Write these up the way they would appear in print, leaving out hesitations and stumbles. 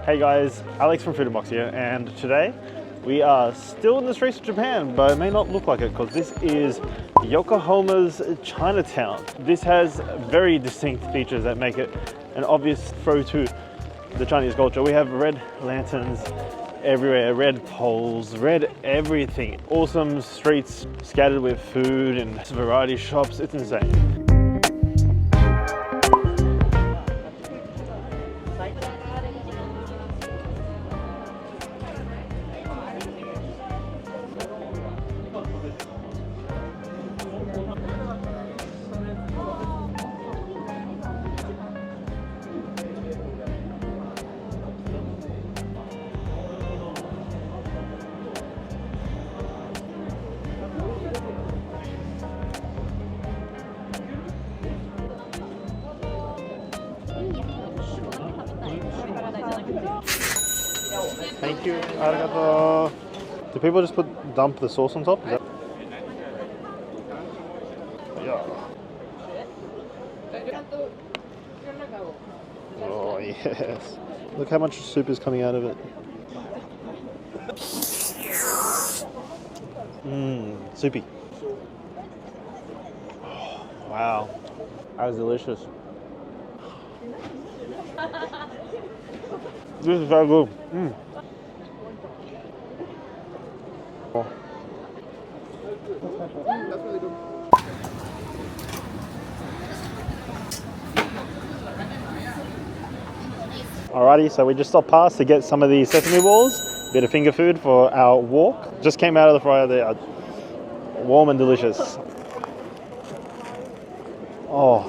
Hey guys, Alex from Foodie here, and today we are still in the streets of Japan, but it may not look like it because this is Yokohama's Chinatown. This has very distinct features that make it an obvious throw to the Chinese culture. We have red lanterns everywhere, red poles, red everything. Awesome streets scattered with food and variety shops. It's insane. Thank you. Arigato. Do people just dump the sauce on top? Is that... Yeah. Oh yes. Look how much soup is coming out of it. Soupy. Oh, wow. That was delicious. This is so good. Oh. That's really good. Alrighty, so we just stopped past to get some of the sesame balls, a bit of finger food for our walk. Just came out of the fryer, they are warm and delicious. Oh,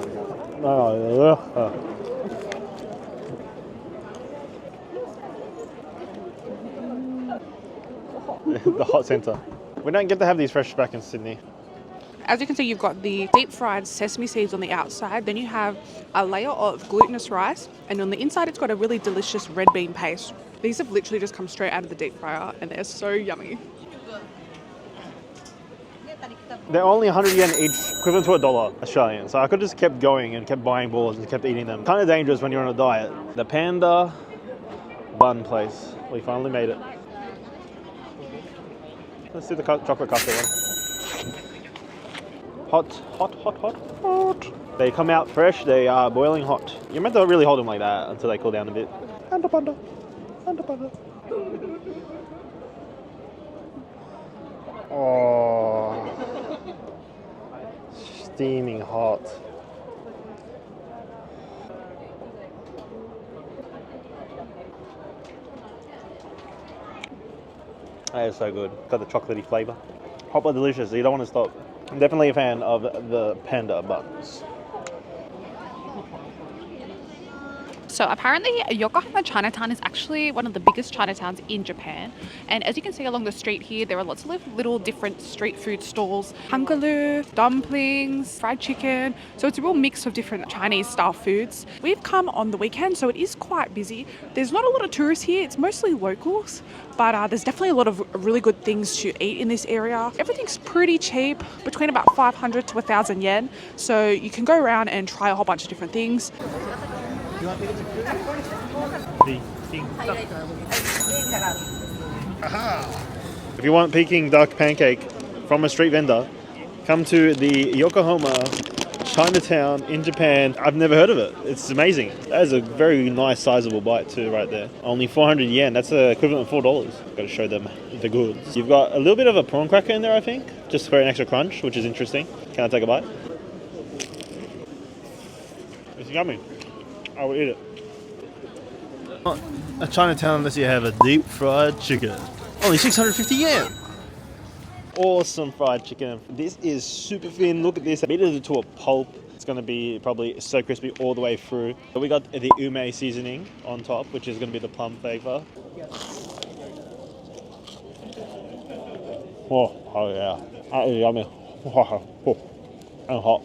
the hot center. We don't get to have these fresh back in Sydney. As you can see, you've got the deep fried sesame seeds on the outside, then you have a layer of glutinous rice, and on the inside it's got a really delicious red bean paste. These have literally just come straight out of the deep fryer and they're so yummy. They're only 100 yen each, equivalent to $1 Australian. So I could just kept going and kept buying balls and kept eating them. Kind of dangerous when you're on a diet. The Panda Bun place. We finally made it. Let's do the chocolate custard one. Hot. They come out fresh, they are boiling hot. You're meant to really hold them like that until they cool down a bit. Panda. Oh, steaming hot. That is so good. Got the chocolatey flavor. Hot but delicious, so you don't want to stop. I'm definitely a fan of the Panda Buns. So apparently Yokohama Chinatown is actually one of the biggest Chinatowns in Japan. And as you can see along the street here, there are lots of little different street food stalls. Hangalu, dumplings, fried chicken. So it's a real mix of different Chinese style foods. We've come on the weekend, so it is quite busy. There's not a lot of tourists here, it's mostly locals. But there's definitely a lot of really good things to eat in this area. Everything's pretty cheap, between about 500 to 1,000 yen. So you can go around and try a whole bunch of different things. If you want Peking duck pancake from a street vendor, come to the Yokohama Chinatown in Japan. I've never heard of it. It's amazing. That is a very nice sizable bite too right there. Only 400 yen. That's equivalent of $4. Got to show them the goods. You've got a little bit of a prawn cracker in there, I think, just for an extra crunch, which is interesting. Can I take a bite? It's yummy. I will eat it. Not a Chinatown unless you have a deep fried chicken. Only 650 yen. Awesome fried chicken. This is super thin. Look at this. I beat it to a pulp. It's going to be probably so crispy all the way through. So we got the ume seasoning on top, which is going to be the plum flavor. Oh yeah. That is yummy. And hot.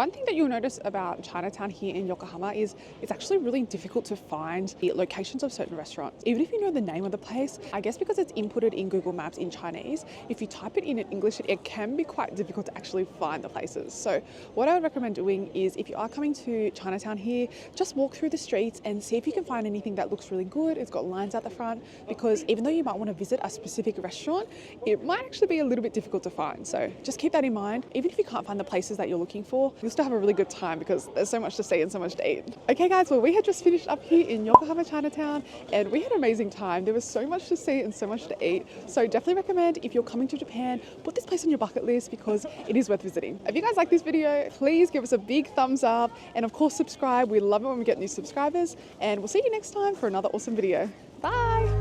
One thing that you'll notice about Chinatown here in Yokohama is it's actually really difficult to find the locations of certain restaurants. Even if you know the name of the place, I guess because it's inputted in Google Maps in Chinese, if you type it in English, it can be quite difficult to actually find the places. So what I would recommend doing is if you are coming to Chinatown here, just walk through the streets and see if you can find anything that looks really good. It's got lines at the front, because even though you might want to visit a specific restaurant, it might actually be a little bit difficult to find. So just keep that in mind. Even if you can't find the places that you're looking for, you'll still have a really good time because there's so much to see and so much to eat. Okay guys, well we had just finished up here in Yokohama Chinatown and we had an amazing time. There was so much to see and so much to eat. So definitely recommend, if you're coming to Japan, put this place on your bucket list because it is worth visiting. If you guys like this video, please give us a big thumbs up and of course subscribe. We love it when we get new subscribers, and we'll see you next time for another awesome video. Bye!